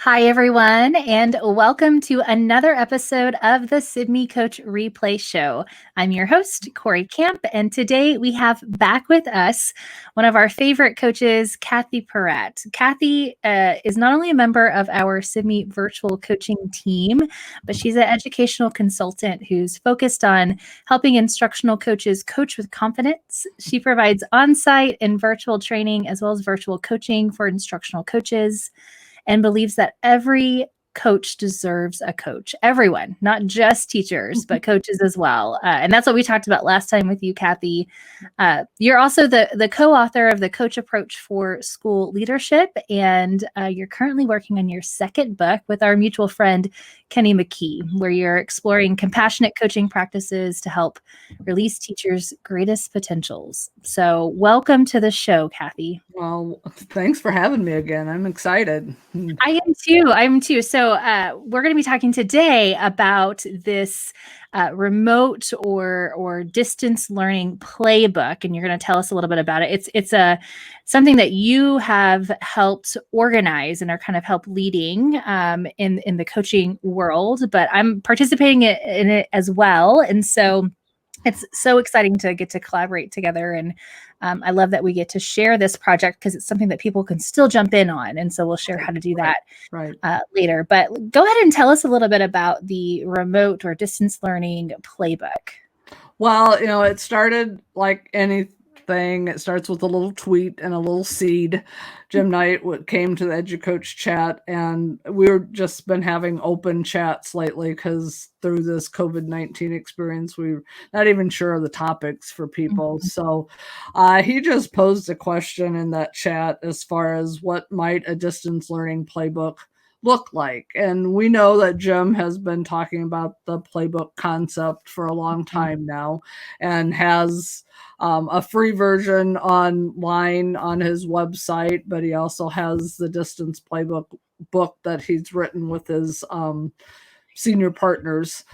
Hi, everyone, and welcome to another episode of the Sibme Coach Replay Show. I'm your host, Corey Camp, and today we have back with us one of our favorite coaches, Kathy Perret. Kathy is not only a member of our Sibme virtual coaching team, but she's an educational consultant who's focused on helping instructional coaches coach with confidence. She provides on-site and virtual training as well as virtual coaching for instructional coaches, and believes that every coach deserves a coach. Everyone, not just teachers, but coaches as well. And that's what we talked about last time with you, Kathy. You're also the co-author of the Coach Approach for School Leadership, and you're currently working on your second book with our mutual friend, Kenny McKee, where you're exploring compassionate coaching practices to help release teachers' greatest potentials. So welcome to the show, Kathy. Well, thanks for having me again. I'm excited. I am too. So we're going to be talking today about this remote or distance learning playbook, and you're going to tell us a little bit about it. It's something that you have helped organize and are kind of help leading in the coaching world, but I'm participating in it as well, and so it's so exciting to get to collaborate together. And I love that we get to share this project because it's something that people can still jump in on. And so we'll share how to do that later. But go ahead and tell us a little bit about the remote or distance learning playbook. Well, it started like anything. It starts with a little tweet and a little seed. Jim Knight came to the EduCoach chat, and we've just been having open chats lately because through this COVID-19 experience, we're not even sure of the topics for people. Mm-hmm. So he just posed a question in that chat as far as what might a distance learning playbook look like. And we know that Jim has been talking about the playbook concept for a long time now, and has a free version online on his website, but he also has the distance playbook book that he's written with his senior partners.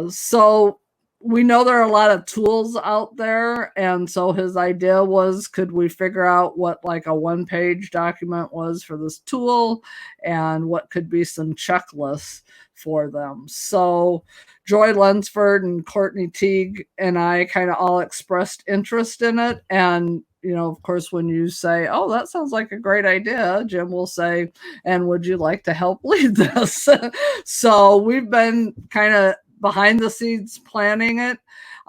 So we know there are a lot of tools out there. And so his idea was, could we figure out what like a one-page document was for this tool and what could be some checklists for them? So Joy Lunsford and Courtney Teague and I kind of all expressed interest in it. And of course, when you say, oh, that sounds like a great idea, Jim will say, and would you like to help lead this? So we've been kind of behind the scenes planning it.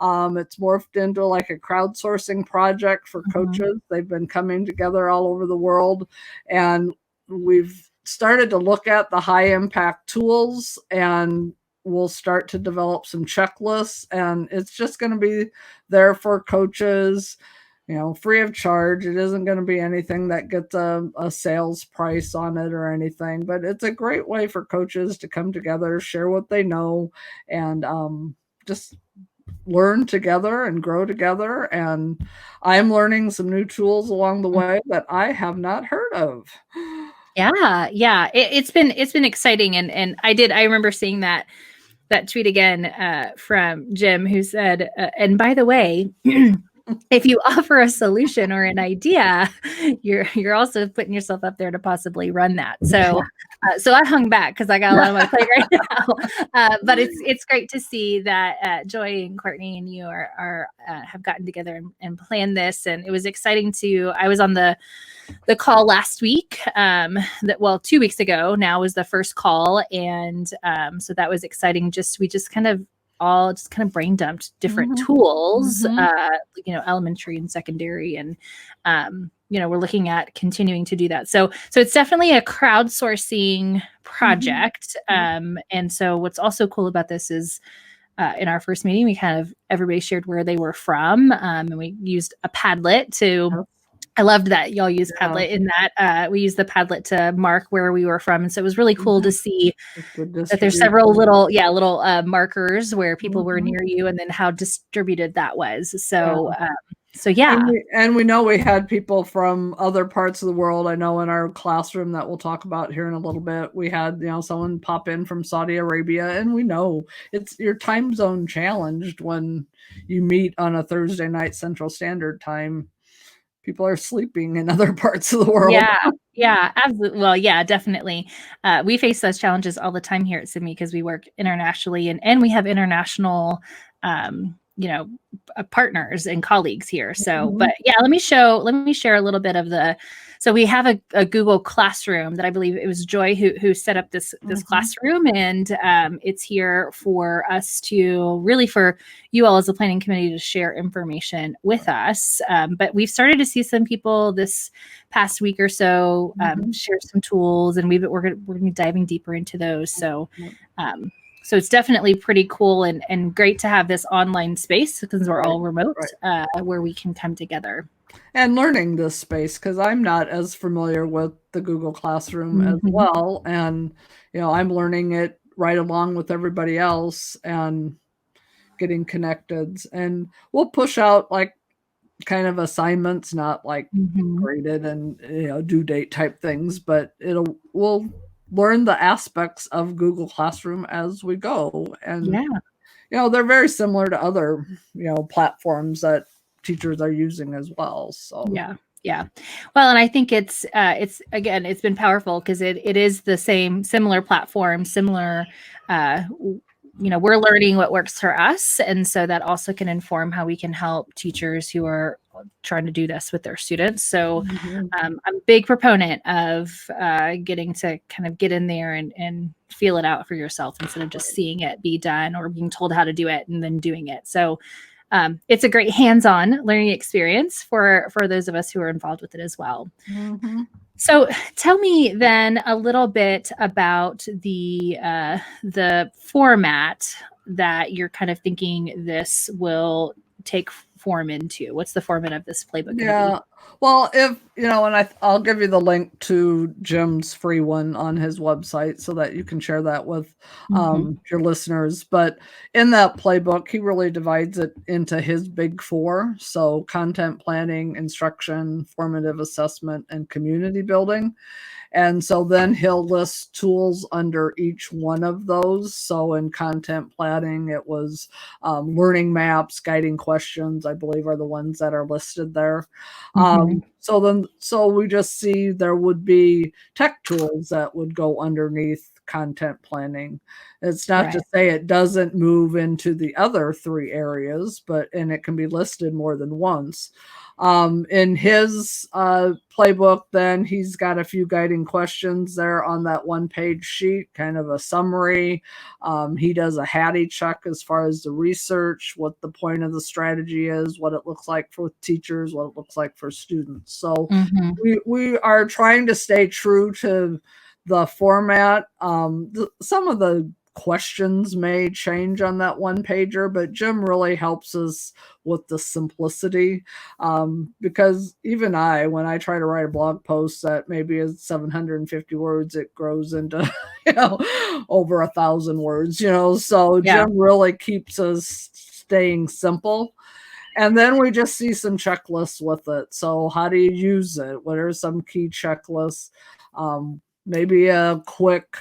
It's morphed into like a crowdsourcing project for coaches. They've been coming together all over the world, and we've started to look at the high impact tools, and we'll start to develop some checklists, and it's just going to be there for coaches, free of charge. It isn't going to be anything that gets a sales price on it or anything, but it's a great way for coaches to come together, share what they know, and just learn together and grow together. And I'm learning some new tools along the way that I have not heard of. Yeah. It's been exciting. And I remember seeing that tweet again from Jim, who said, and by the way, if you offer a solution or an idea, you're also putting yourself up there to possibly run that. So I hung back because I got a lot on my plate right now. But it's great to see that Joy and Courtney and you are have gotten together and planned this. And it was exciting I was on the call last week. 2 weeks ago now was the first call, and so that was exciting. We just kind of brain dumped different tools, elementary and secondary. And, we're looking at continuing to do that. So it's definitely a crowdsourcing project. And so what's also cool about this is, in our first meeting, everybody shared where they were from. And we used a Padlet to, I loved that y'all use Padlet in that. We used the Padlet to mark where we were from. And so it was really cool to see that there's several little markers where people were near you, and then how distributed that was. So, yeah. And we know we had people from other parts of the world. I know in our classroom that we'll talk about here in a little bit, we had, someone pop in from Saudi Arabia, and we know it's your time zone challenged when you meet on a Thursday night Central Standard Time. People are sleeping in other parts of the world. Yeah, absolutely. Well, yeah, definitely. We face those challenges all the time here at Sibme because we work internationally and we have international, you know, partners and colleagues here. So, Mhm. but yeah, let me share a little bit of so we have a Google Classroom that I believe it was Joy who set up this classroom, and it's here for us to really for you all as a planning committee to share information with us. But we've started to see some people this past week or so share some tools, and we're going to be diving deeper into those. So so it's definitely pretty cool and great to have this online space because we're all remote, where we can come together. And learning this space, because I'm not as familiar with the Google Classroom as well. And, I'm learning it right along with everybody else and getting connected. And we'll push out like kind of assignments, not like graded and, due date type things, but we'll learn the aspects of Google Classroom as we go. And, they're very similar to other, platforms that teachers are using as well. So yeah. Well, and I think it's again, it's been powerful because it is the similar platform, similar, we're learning what works for us. And so that also can inform how we can help teachers who are trying to do this with their students. So I'm a big proponent of getting to kind of get in there and feel it out for yourself instead of just seeing it be done or being told how to do it and then doing it. So it's a great hands-on learning experience for those of us who are involved with it as well. So tell me then a little bit about the format that you're kind of thinking this will take form into. What's the format of this playbook? Yeah. Well, if, and I'll give you the link to Jim's free one on his website so that you can share that with your listeners. But in that playbook, he really divides it into his big four. So content planning, instruction, formative assessment, and community building. And so then he'll list tools under each one of those. So in content planning, it was learning maps, guiding questions, I believe are the ones that are listed there. So we just see there would be tech tools that would go underneath content planning. It's not to say it doesn't move into the other three areas, and it can be listed more than once. In his playbook, then he's got a few guiding questions there on that one-page sheet, kind of a summary. He does a Hattie check as far as the research, what the point of the strategy is, what it looks like for teachers, what it looks like for students. So we are trying to stay true to the format. Some of the questions may change on that one pager, but Jim really helps us with the simplicity, because even when I try to write a blog post that maybe is 750 words, it grows into over 1,000 words, so Jim really keeps us staying simple. And then we just see some checklists with it. So how do you use it? What are some key checklists? Maybe a quick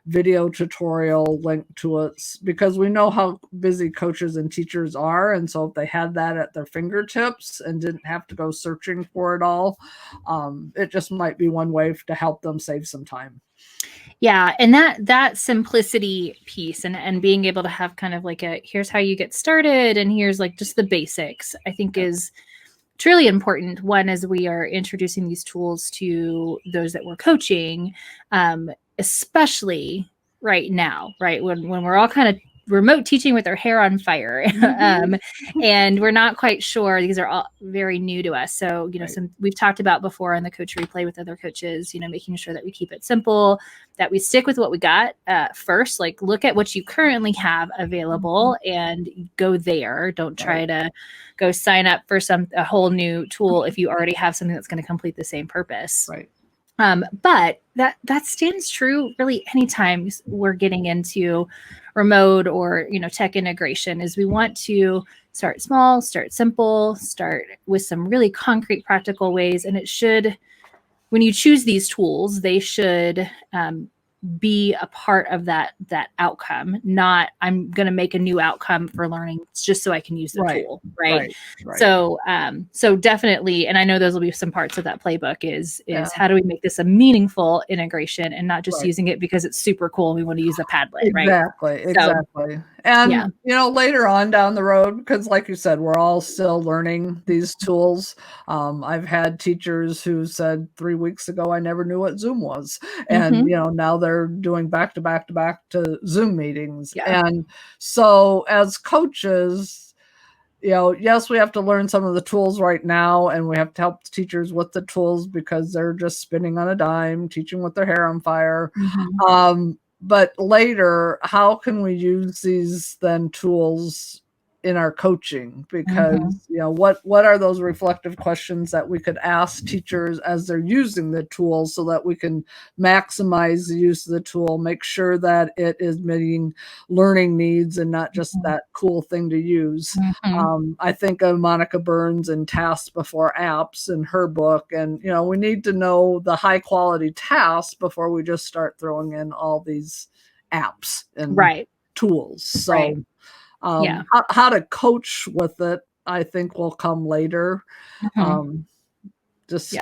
video tutorial link to it, because we know how busy coaches and teachers are. And so if they had that at their fingertips and didn't have to go searching for it all, it just might be one way to help them save some time. Yeah. And that simplicity piece and being able to have kind of like here's how you get started and here's like just the basics, I think is truly important. One, as we are introducing these tools to those that we're coaching, especially right now, right? When we're all kind of remote teaching with our hair on fire, and we're not quite sure. These are all very new to us. So, we've talked about before on the Coach Replay with other coaches, making sure that we keep it simple, that we stick with what we got first. Like, look at what you currently have available and go there. Don't try to go sign up for a whole new tool if you already have something that's going to complete the same purpose. Right. But that stands true really anytime we're getting into remote or tech integration. Is we want to start small, start simple, start with some really concrete practical ways. And it should, when you choose these tools, they should be a part of that outcome, not I'm going to make a new outcome for learning just so I can use the tool, right? So so definitely, and I know those will be some parts of that playbook is how do we make this a meaningful integration and not just using it because it's super cool and we want to use the Padlet, right? Exactly. And later on down the road, because like you said, we're all still learning these tools. I've had teachers who said 3 weeks ago I never knew what Zoom was, and now they're doing back to Zoom meetings. And so as coaches, yes, we have to learn some of the tools right now, and we have to help teachers with the tools because they're just spinning on a dime, teaching with their hair on fire. But later, how can we use these then tools in our coaching? Because what are those reflective questions that we could ask teachers as they're using the tool so that we can maximize the use of the tool, make sure that it is meeting learning needs and not just that cool thing to use. I think of Monica Burns and Tasks Before Apps in her book, and we need to know the high quality tasks before we just start throwing in all these apps and tools. So how to coach with it, I think, will come later. Because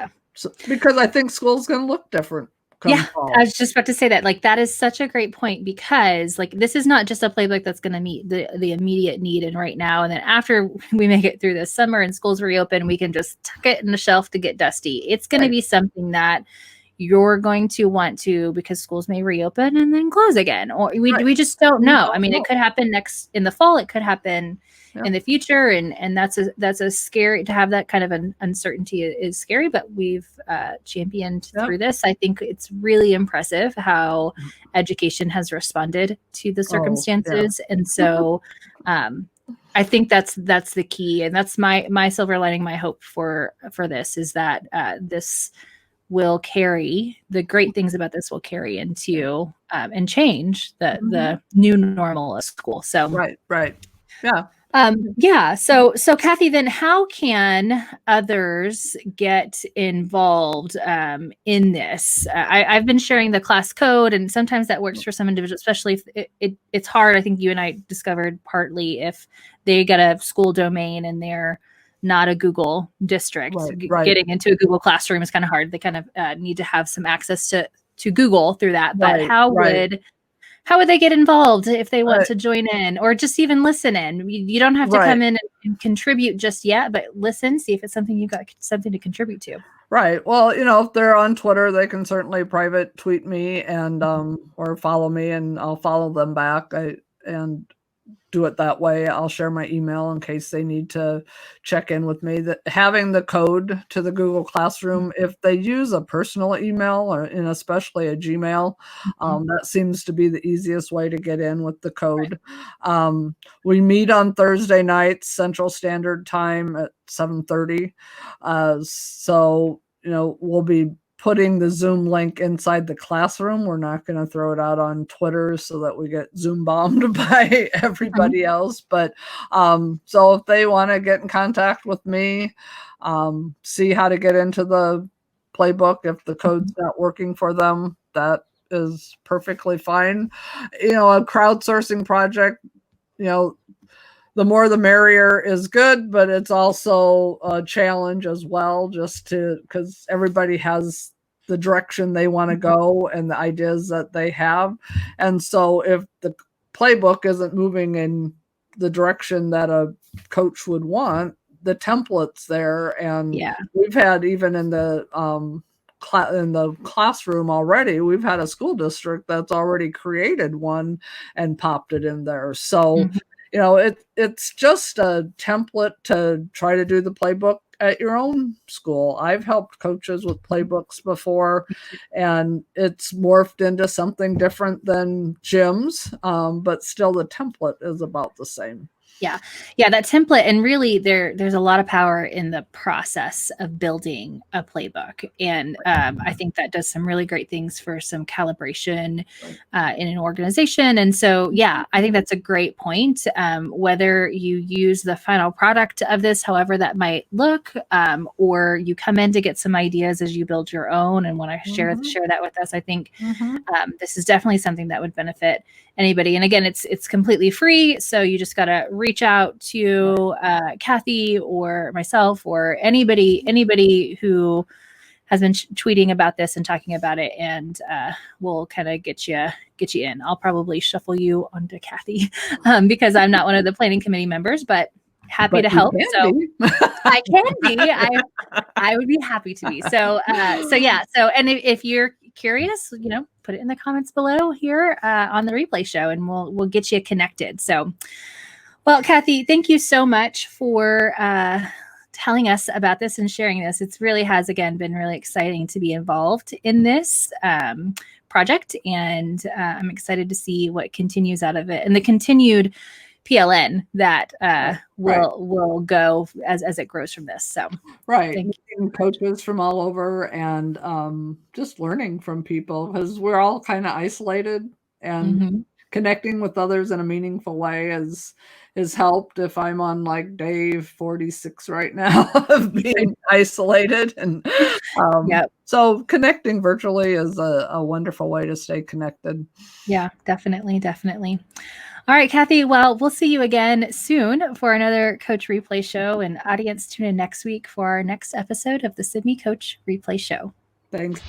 I think school's going to look different. Fall. I was just about to say that. Like, that is such a great point, because like this is not just a playbook that's going to meet the immediate need and right now. And then after we make it through the summer and schools reopen, we can just tuck it in the shelf to get dusty. It's going to be something that you're going to want to, because schools may reopen and then close again, or we just don't know. I mean, it could happen in the fall. It could happen in the future. And that's a scary, to have that kind of an uncertainty is scary, but we've championed through this. I think it's really impressive how education has responded to the circumstances. And so, I think that's the key. And that's my silver lining, my hope for this is that, this will carry, the great things about this will carry into and change the new normal of school. So So Kathy, then how can others get involved in this? I've been sharing the class code, and sometimes that works for some individuals, especially if it's hard. I think you and I discovered partly if they get a school domain and they're not a Google district. Getting into a Google Classroom is kind of hard. They kind of need to have some access to Google through that. But how would they get involved if they want to join in, or just even listen in? You don't have to come in and contribute just yet, but listen, see if it's something you got something to contribute to. Right. Well, if they're on Twitter, they can certainly private tweet me and or follow me, and I'll follow them back. And do it that way. I'll share my email in case they need to check in with me. That having the code to the Google Classroom, if they use a personal email and especially a Gmail, that seems to be the easiest way to get in with the code. We meet on Thursday nights, Central Standard Time at 7:30. So, we'll be putting the Zoom link inside the classroom. We're not going to throw it out on Twitter so that we get Zoom bombed by everybody else. But so if they want to get in contact with me, see how to get into the playbook, if the code's not working for them, that is perfectly fine. A crowdsourcing project, the more the merrier is good, but it's also a challenge as well, because everybody has the direction they want to go and the ideas that they have. And so if the playbook isn't moving in the direction that a coach would want, the template's there. And we've had, even in the classroom already, we've had a school district that's already created one and popped it in there. So it's just a template to try to do the playbook at your own school. I've helped coaches with playbooks before, and it's morphed into something different than Jim's, but still the template is about the same. Yeah. Yeah. That template. And really there's a lot of power in the process of building a playbook. And I think that does some really great things for some calibration in an organization. And so, yeah, I think that's a great point. Whether you use the final product of this, however that might look, or you come in to get some ideas as you build your own and want to share that with us, I think this is definitely something that would benefit anybody. And again, it's completely free. So you just got to reach out to Kathy or myself or anybody who has been tweeting about this and talking about it, and we'll kind of get you in. I'll probably shuffle you onto Kathy because I'm not one of the planning committee members, but happy to help. So I can be. I would be happy to be. So yeah. So, and if you're curious, put it in the comments below here on the replay show, and we'll get you connected. So, well, Kathy, thank you so much for telling us about this and sharing this. It really has, again, been really exciting to be involved in this project, and I'm excited to see what continues out of it and the continued PLN that will go as it grows from this. So coaches from all over, and just learning from people, because we're all kind of isolated, and connecting with others in a meaningful way has helped. If I'm on like day 46 right now of being isolated, and so connecting virtually is a wonderful way to stay connected. Yeah, definitely. All right, Kathy. Well, we'll see you again soon for another Coach Replay Show. And audience, tune in next week for our next episode of the Sibme Coach Replay Show. Thanks.